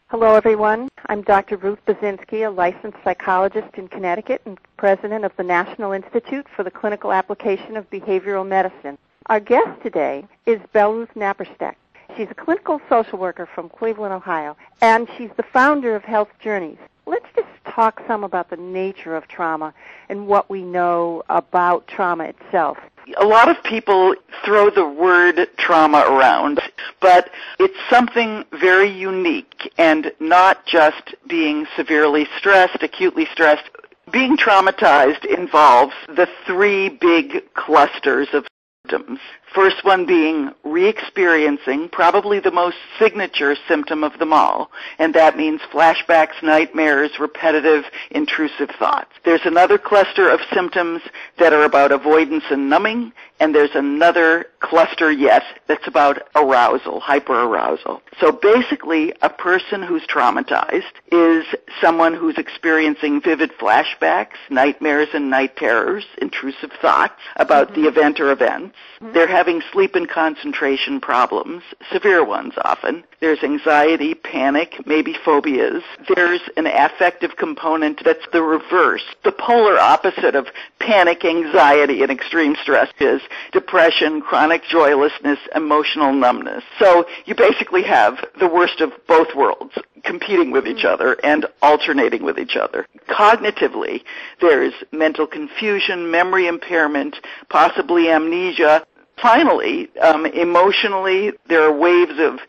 Hello, everyone. I'm Dr. Ruth Basinski, a licensed psychologist in Connecticut and president of the National Institute for the Clinical Application of Behavioral Medicine. Our guest today is Belle-Ruth Naparstek. She's a clinical social worker from Cleveland, Ohio, and she's the founder of Health Journeys. Let's just talk some about the nature of trauma and what we know about trauma itself. A lot of people throw the word trauma around, but it's something very unique and not just being severely stressed, acutely stressed. Being traumatized involves the three big clusters of symptoms. First one being re-experiencing, probably the most signature symptom of them all, and that means flashbacks, nightmares, repetitive, intrusive thoughts. There's another cluster of symptoms that are about avoidance and numbing, and there's another cluster yet that's about arousal, hyperarousal. So basically, a person who's traumatized is someone who's experiencing vivid flashbacks, nightmares and night terrors, intrusive thoughts about the event or events. They're having sleep and concentration problems, severe ones often. There's anxiety, panic, maybe phobias. There's an affective component that's the reverse. The polar opposite of panic, anxiety, and extreme stress is depression, chronic joylessness, emotional numbness. So you basically have the worst of both worlds competing with each other and alternating with each other. Cognitively, there's mental confusion, memory impairment, possibly amnesia. Finally, emotionally, there are waves of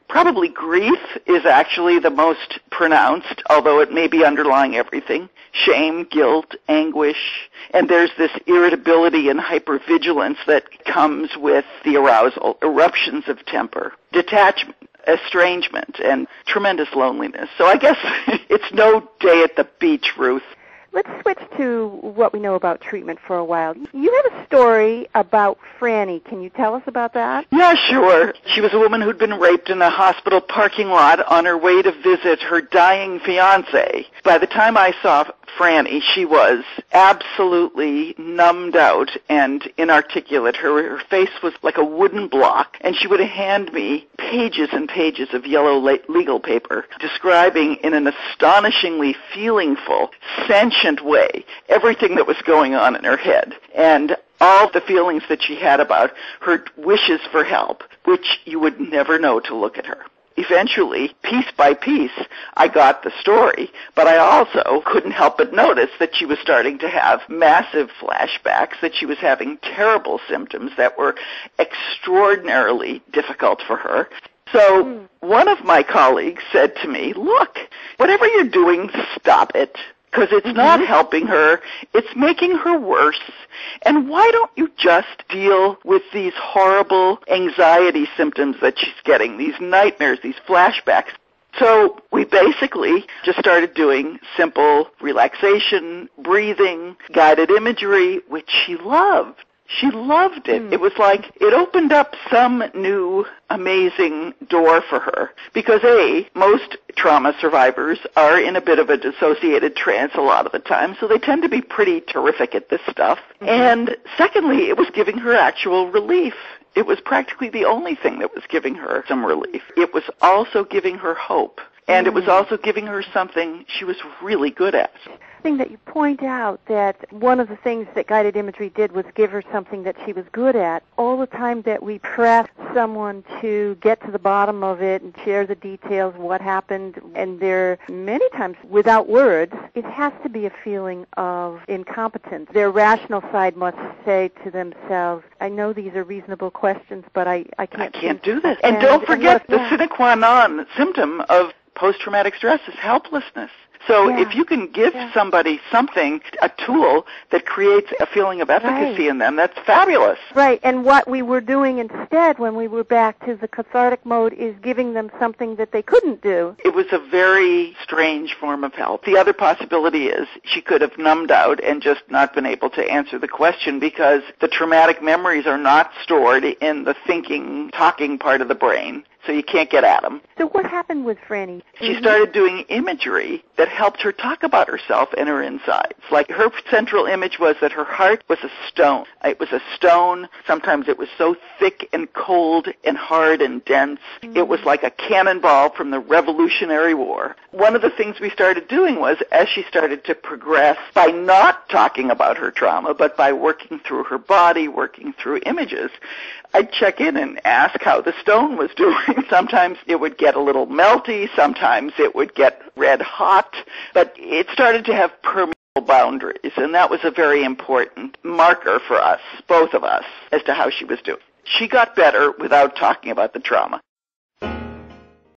probably grief is actually the most pronounced, although it may be underlying everything. Shame, guilt, anguish, and there's this irritability and hypervigilance that comes with the arousal, eruptions of temper, detachment, estrangement, and tremendous loneliness. So I guess it's no day at the beach, Ruth. Let's switch to what we know about treatment for a while. You have a story about Franny. Can you tell us about that? Yeah, sure. She was a woman who'd been raped in a hospital parking lot on her way to visit her dying fiancé. By the time I saw Franny, she was absolutely numbed out and inarticulate. Her face was like a wooden block, and she would hand me pages and pages of yellow legal paper describing in an astonishingly feelingful, sentient way everything that was going on in her head and all the feelings that she had about her wishes for help, which you would never know to look at her. Eventually, piece by piece, I got the story, but I also couldn't help but notice that she was starting to have massive flashbacks, that she was having terrible symptoms that were extraordinarily difficult for her. So one of my colleagues said to me, look, whatever you're doing, stop it. Because it's not helping her, it's making her worse. And why don't you just deal with these horrible anxiety symptoms that she's getting, these nightmares, these flashbacks? So we basically just started doing simple relaxation, breathing, guided imagery, which she loved. She loved it. It was like it opened up some new amazing door for her because, A, most trauma survivors are in a bit of a dissociated trance a lot of the time, so they tend to be pretty terrific at this stuff. And secondly, it was giving her actual relief. It was practically the only thing that was giving her some relief. It was also giving her hope, and it was also giving her something she was really good at. Thing that you point out that one of the things that guided imagery did was give her something that she was good at. All the time that we press someone to get to the bottom of it and share the details of what happened, and there many times without words, it has to be a feeling of incompetence. Their rational side must say to themselves, I know these are reasonable questions, but I can't do this. And don't forget the sine qua non symptom of post-traumatic stress is helplessness. So if you can give somebody something, a tool that creates a feeling of efficacy in them, that's fabulous. Right, and what we were doing instead when we were back to the cathartic mode is giving them something that they couldn't do. It was a very strange form of help. The other possibility is she could have numbed out and just not been able to answer the question because the traumatic memories are not stored in the thinking, talking part of the brain. so you can't get at them. So what happened with Franny? She started doing imagery that helped her talk about herself and her insides. Like her central image was that her heart was a stone. It was a stone. Sometimes it was so thick and cold and hard and dense. It was like a cannonball from the Revolutionary War. One of the things we started doing was, as she started to progress, by not talking about her trauma, but by working through her body, working through images, I'd check in and ask how the stone was doing. Sometimes it would get a little melty, sometimes it would get red hot, but it started to have permeable boundaries, and that was a very important marker for us, both of us, as to how she was doing. She got better without talking about the trauma.